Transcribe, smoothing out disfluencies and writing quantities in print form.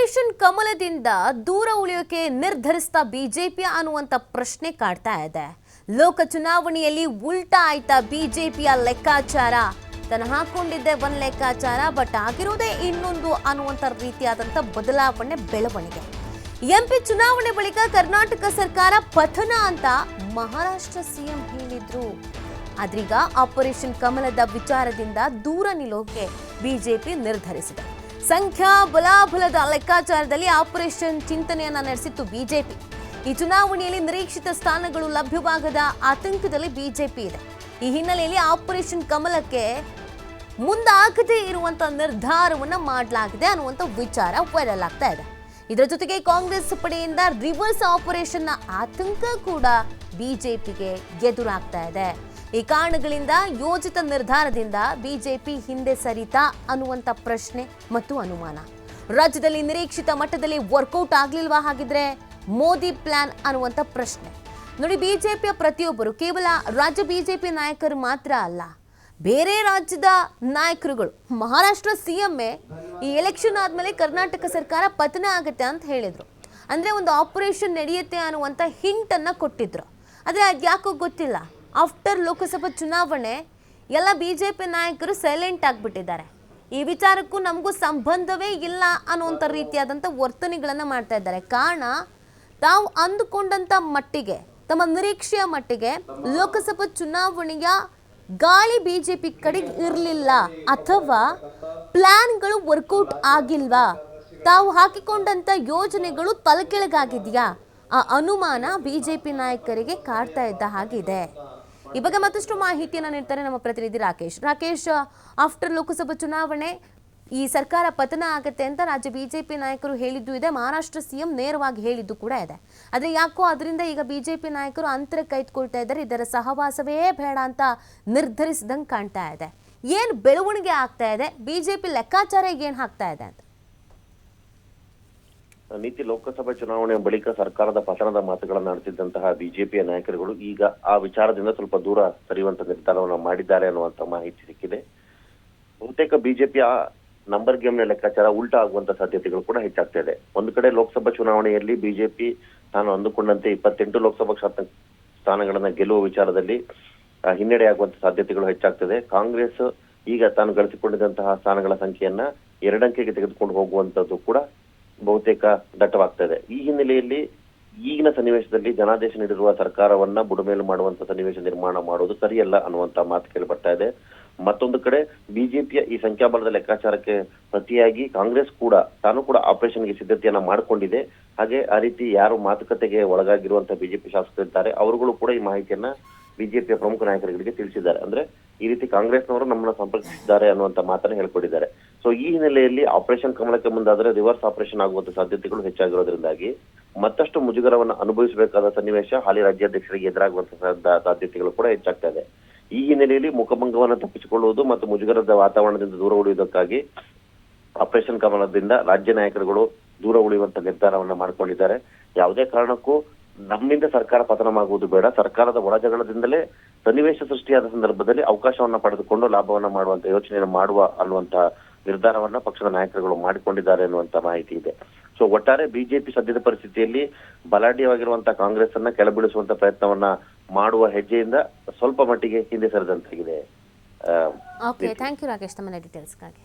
Operation ಕಮಲದಿಂದ ದೂರ ಉಳಿಯೋಕೆ ನಿರ್ಧರಿಸಿದ BJP ಅನ್ನುವಂತ ಪ್ರಶ್ನೆ ಕಾಡ್ತಾ ಇದೆ. ಲೋಕ ಚುನಾವಣೆಯಲ್ಲಿ ಉಲ್ಟಾ ಆಯ್ತಾ ಬಿಜೆಪಿಯ ಲೆಕ್ಕಾಚಾರ? ತನ್ನ ಹಾಕೊಂಡಿದ್ದೆ ಒಂದು ಲೆಕ್ಕಾಚಾರ, ಬಟ್ ಆಗಿರೋದೇ ಇನ್ನೊಂದು ಅನ್ನುವಂತ ರೀತಿಯಾದಂತ ಬದಲಾವಣೆ ಬೆಳವಣಿಗೆ. ಎಂಪಿ ಚುನಾವಣೆ ಬಳಿಕ ಕರ್ನಾಟಕ ಸರ್ಕಾರ ಪತನ ಅಂತ ಮಹಾರಾಷ್ಟ್ರ ಸಿಎಂ ಹೇಳಿದ್ರು. ಆದ್ರೀಗ ಆಪರೇಷನ್ ಕಮಲದ ವಿಚಾರದಿಂದ ದೂರ ನಿಲ್ಲೋಕೆ ಬಿಜೆಪಿ ನಿರ್ಧರಿಸಿದೆ. ಸಂಖ್ಯಾ ಬಲಾಬಲದ ಲೆಕ್ಕಾಚಾರದಲ್ಲಿ ಆಪರೇಷನ್ ಚಿಂತನೆಯನ್ನ ನಡೆಸಿತ್ತು ಬಿಜೆಪಿ. ಈ ಚುನಾವಣೆಯಲ್ಲಿ ನಿರೀಕ್ಷಿತ ಸ್ಥಾನಗಳು ಲಭ್ಯವಾಗದ ಆತಂಕದಲ್ಲಿ ಬಿಜೆಪಿ ಇದೆ. ಈ ಹಿನ್ನೆಲೆಯಲ್ಲಿ ಆಪರೇಷನ್ ಕಮಲಕ್ಕೆ ಮುಂದಾಗದೇ ಇರುವಂತ ನಿರ್ಧಾರವನ್ನ ಮಾಡಲಾಗಿದೆ ಅನ್ನುವಂತ ವಿಚಾರ ವೈರಲ್ ಆಗ್ತಾ ಇದೆ. ಇದರ ಜೊತೆಗೆ ಕಾಂಗ್ರೆಸ್ ಪಡೆಯಿಂದ ರಿವರ್ಸ್ ಆಪರೇಷನ್ನ ಆತಂಕ ಕೂಡ ಬಿಜೆಪಿಗೆ ಎದುರಾಗ್ತಾ ಇದೆ. ಈ ಕಾರಣಗಳಿಂದ ಯೋಜಿತ ನಿರ್ಧಾರದಿಂದ ಬಿಜೆಪಿ ಹಿಂದೆ ಸರಿತಾ ಅನ್ನುವಂಥ ಪ್ರಶ್ನೆ ಮತ್ತು ಅನುಮಾನ. ರಾಜ್ಯದಲ್ಲಿ ನಿರೀಕ್ಷಿತ ಮಟ್ಟದಲ್ಲಿ ವರ್ಕೌಟ್ ಆಗ್ಲಿಲ್ವಾ ಹಾಗಿದ್ರೆ ಮೋದಿ ಪ್ಲಾನ್ ಅನ್ನುವಂಥ ಪ್ರಶ್ನೆ. ನೋಡಿ, ಬಿಜೆಪಿಯ ಪ್ರತಿಯೊಬ್ಬರು ಕೇವಲ ರಾಜ್ಯ ಬಿಜೆಪಿ ನಾಯಕರು ಮಾತ್ರ ಅಲ್ಲ, ಬೇರೆ ರಾಜ್ಯದ ನಾಯಕರುಗಳು, ಮಹಾರಾಷ್ಟ್ರ ಸಿಎಂఏ ಈ ಎಲೆಕ್ಷನ್ ಆದ್ಮೇಲೆ ಕರ್ನಾಟಕ ಸರ್ಕಾರ ಪತನ ಆಗುತ್ತೆ ಅಂತ ಹೇಳಿದ್ರು. ಅಂದ್ರೆ ಒಂದು ಆಪರೇಷನ್ ನಡೆಯುತ್ತೆ ಅನ್ನುವಂಥ ಹಿಂಟ್ ಅನ್ನ ಕೊಟ್ಟಿದ್ರು. ಆದ್ರೆ ಅದ್ಯಾಕೋ ಗೊತ್ತಿಲ್ಲ, ಆಫ್ಟರ್ ಲೋಕಸಭಾ ಚುನಾವಣೆ ಎಲ್ಲ ಬಿಜೆಪಿ ನಾಯಕರು ಸೈಲೆಂಟ್ ಆಗಿಬಿಟ್ಟಿದ್ದಾರೆ. ಈ ವಿಚಾರಕ್ಕೂ ನಮಗೂ ಸಂಬಂಧವೇ ಇಲ್ಲ ಅನ್ನುವಂಥ ರೀತಿಯಾದಂಥ ವರ್ತನೆಗಳನ್ನು ಮಾಡ್ತಾ ಇದ್ದಾರೆ. ಕಾರಣ, ತಾವು ಅಂದುಕೊಂಡಂಥ ಮಟ್ಟಿಗೆ, ತಮ್ಮ ನಿರೀಕ್ಷೆಯ ಮಟ್ಟಿಗೆ ಲೋಕಸಭಾ ಚುನಾವಣೆಯ ಗಾಳಿ ಬಿಜೆಪಿ ಕಡೆಗೆ ಇರಲಿಲ್ಲ, ಅಥವಾ ಪ್ಲಾನ್ಗಳು ವರ್ಕೌಟ್ ಆಗಿಲ್ವಾ, ತಾವು ಹಾಕಿಕೊಂಡಂಥ ಯೋಜನೆಗಳು ತಲೆಕೆಳಗಾಗಿದೆಯಾ, ಆ ಅನುಮಾನ ಬಿಜೆಪಿ ನಾಯಕರಿಗೆ ಕಾಡ್ತಾ ಇದ್ದ ಹಾಗಿದೆ. ಈ ಬಗ್ಗೆ ಮತ್ತಷ್ಟು ಮಾಹಿತಿಯನ್ನು ನೀಡ್ತಾರೆ ನಮ್ಮ ಪ್ರತಿನಿಧಿ ರಾಕೇಶ್. ಆಫ್ಟರ್ ಲೋಕಸಭಾ ಚುನಾವಣೆ ಈ ಸರ್ಕಾರ ಪತನ ಆಗುತ್ತೆ ಅಂತ ರಾಜ್ಯ ಬಿಜೆಪಿ ನಾಯಕರು ಹೇಳಿದ್ದು ಇದೆ, ಮಹಾರಾಷ್ಟ್ರ ಸಿಎಂ ನೇರವಾಗಿ ಹೇಳಿದ್ದು ಕೂಡ ಇದೆ. ಆದರೆ ಯಾಕೋ ಅದರಿಂದ ಈಗ ಬಿಜೆಪಿ ನಾಯಕರು ಅಂತರ ಕೈತ್ಕೊಳ್ತಾ ಇದ್ದಾರೆ, ಇದರ ಸಹವಾಸವೇ ಬೇಡ ಅಂತ ನಿರ್ಧರಿಸಿದಂಗೆ ಕಾಣ್ತಾ ಇದೆ. ಏನು ಬೆಳವಣಿಗೆ ಆಗ್ತಾ ಇದೆ, ಬಿಜೆಪಿ ಲೆಕ್ಕಾಚಾರ ಏನು ಹಾಕ್ತಾ ಇದೆ ಅಂತ? ನೀತಿ ಲೋಕಸಭಾ ಚುನಾವಣೆ ಬಳಿಕ ಸರ್ಕಾರದ ಪತನದ ಮಾತುಗಳನ್ನು ನಡೆಸಿದ್ದಂತಹ ಬಿಜೆಪಿಯ ನಾಯಕರುಗಳು ಈಗ ಆ ವಿಚಾರದಿಂದ ಸ್ವಲ್ಪ ದೂರ ಸರಿಯುವಂತ ನಿರ್ಧಾರವನ್ನು ಮಾಡಿದ್ದಾರೆ ಅನ್ನುವಂತ ಮಾಹಿತಿ ಸಿಕ್ಕಿದೆ. ಬಹುತೇಕ ಬಿಜೆಪಿಯ ನಂಬರ್ ಗೇಮ್ನ ಲೆಕ್ಕಾಚಾರ ಉಲ್ಟಾ ಆಗುವಂತ ಸಾಧ್ಯತೆಗಳು ಕೂಡ ಹೆಚ್ಚಾಗ್ತಾ ಇದೆ. ಒಂದು ಕಡೆ ಲೋಕಸಭಾ ಚುನಾವಣೆಯಲ್ಲಿ ಬಿಜೆಪಿ ತಾನು ಅಂದುಕೊಂಡಂತೆ 28 ಲೋಕಸಭಾ ಸ್ಥಾನಗಳನ್ನ ಗೆಲ್ಲುವ ವಿಚಾರದಲ್ಲಿ ಹಿನ್ನಡೆ ಆಗುವಂತ ಸಾಧ್ಯತೆಗಳು ಹೆಚ್ಚಾಗ್ತದೆ. ಕಾಂಗ್ರೆಸ್ ಈಗ ತಾನು ಗಳಿಸಿಕೊಂಡಿದ್ದಂತಹ ಸ್ಥಾನಗಳ ಸಂಖ್ಯೆಯನ್ನ 2 ಅಂಕೆಗೆ ತೆಗೆದುಕೊಂಡು ಹೋಗುವಂತದ್ದು ಕೂಡ ಬಹುತೇಕ ದಟ್ಟವಾಗ್ತಾ ಇದೆ. ಈ ಹಿನ್ನೆಲೆಯಲ್ಲಿ ಈಗಿನ ಸನ್ನಿವೇಶದಲ್ಲಿ ಜನಾದೇಶ ನೀಡಿರುವ ಸರ್ಕಾರವನ್ನ ಬುಡಮೇಲು ಮಾಡುವಂತ ಸನ್ನಿವೇಶ ನಿರ್ಮಾಣ ಮಾಡೋದು ಸರಿಯಲ್ಲ ಅನ್ನುವಂತ ಮಾತು ಕೇಳಿ ಬರ್ತಾ ಇದೆ. ಮತ್ತೊಂದು ಕಡೆ ಬಿಜೆಪಿಯ ಈ ಸಂಖ್ಯಾಬಲದ ಲೆಕ್ಕಾಚಾರಕ್ಕೆ ಪ್ರತಿಯಾಗಿ ಕಾಂಗ್ರೆಸ್ ಕೂಡ ತಾನು ಕೂಡ ಆಪರೇಷನ್ಗೆ ಸಿದ್ಧತೆಯನ್ನ ಮಾಡಿಕೊಂಡಿದೆ. ಹಾಗೆ ಆ ರೀತಿ ಯಾರು ಮಾತುಕತೆಗೆ ಒಳಗಾಗಿರುವಂತಹ ಬಿಜೆಪಿ ಶಾಸಕರಿದ್ದಾರೆ ಅವರುಗಳು ಕೂಡ ಈ ಮಾಹಿತಿಯನ್ನ ಬಿಜೆಪಿಯ ಪ್ರಮುಖ ನಾಯಕರುಗಳಿಗೆ ತಿಳಿಸಿದ್ದಾರೆ. ಅಂದ್ರೆ ಈ ರೀತಿ ಕಾಂಗ್ರೆಸ್ನವರು ನಮ್ಮನ್ನ ಸಂಪರ್ಕಿಸಿದ್ದಾರೆ ಅನ್ನುವಂತ ಮಾತನ್ನ ಹೇಳ್ಕೊಂಡಿದ್ದಾರೆ. ಸೊ ಈ ಹಿನ್ನೆಲೆಯಲ್ಲಿ ಆಪರೇಷನ್ ಕಮಲಕ್ಕೆ ಮುಂದಾದ್ರೆ ರಿವರ್ಸ್ ಆಪರೇಷನ್ ಆಗುವಂತ ಸಾಧ್ಯತೆಗಳು ಹೆಚ್ಚಾಗಿರೋದ್ರಿಂದಾಗಿ ಮತ್ತಷ್ಟು ಮುಜುಗರವನ್ನು ಅನುಭವಿಸಬೇಕಾದ ಸನ್ನಿವೇಶ ಹಾಲಿ ರಾಜ್ಯಾಧ್ಯಕ್ಷರಿಗೆ ಎದುರಾಗುವಂತಹ ಸಾಧ್ಯತೆಗಳು ಕೂಡ ಹೆಚ್ಚಾಗ್ತಾ ಇದೆ. ಈ ಹಿನ್ನೆಲೆಯಲ್ಲಿ ಮುಖಭಂಗವನ್ನು ತಪ್ಪಿಸಿಕೊಳ್ಳುವುದು ಮತ್ತು ಮುಜುಗರದ ವಾತಾವರಣದಿಂದ ದೂರ ಉಳಿಯುವುದಕ್ಕಾಗಿ ಆಪರೇಷನ್ ಕಮಲದಿಂದ ರಾಜ್ಯ ನಾಯಕರುಗಳು ದೂರ ಉಳಿಯುವಂತ ನಿರ್ಧಾರವನ್ನ ಮಾಡ್ಕೊಂಡಿದ್ದಾರೆ. ಯಾವುದೇ ಕಾರಣಕ್ಕೂ ನಮ್ಮಿಂದ ಸರ್ಕಾರ ಪತನವಾಗುವುದು ಬೇಡ, ಸರ್ಕಾರದ ಒಳಜಗಳದಿಂದಲೇ ಸನ್ನಿವೇಶ ಸೃಷ್ಟಿಯಾದ ಸಂದರ್ಭದಲ್ಲಿ ಅವಕಾಶವನ್ನ ಪಡೆದುಕೊಂಡು ಲಾಭವನ್ನ ಮಾಡುವಂತ ಯೋಚನೆಯನ್ನು ಮಾಡುವ ಅನ್ನುವಂತ ನಿರ್ಧಾರವನ್ನ ಪಕ್ಷದ ನಾಯಕರುಗಳು ಮಾಡಿಕೊಂಡಿದ್ದಾರೆ ಅನ್ನುವಂತ ಮಾಹಿತಿ ಇದೆ. ಸೊ ಒಟ್ಟಾರೆ ಬಿಜೆಪಿ ಸದ್ಯದ ಪರಿಸ್ಥಿತಿಯಲ್ಲಿ ಬಲಾಢ್ಯವಾಗಿರುವಂತಹ ಕಾಂಗ್ರೆಸ್ ಅನ್ನ ಕೆಳಬೀಳಿಸುವಂತ ಪ್ರಯತ್ನವನ್ನ ಮಾಡುವ ಹೆಜ್ಜೆಯಿಂದ ಸ್ವಲ್ಪ ಮಟ್ಟಿಗೆ ಹಿಂದೆ ಸರಿದಂತಾಗಿದೆ. ಓಕೆ, ಥ್ಯಾಂಕ್ ಯು ರಾಕೇಶ್, ತಮ್ಮ ಡೀಟೇಲ್ಸ್ಗಾಗಿ.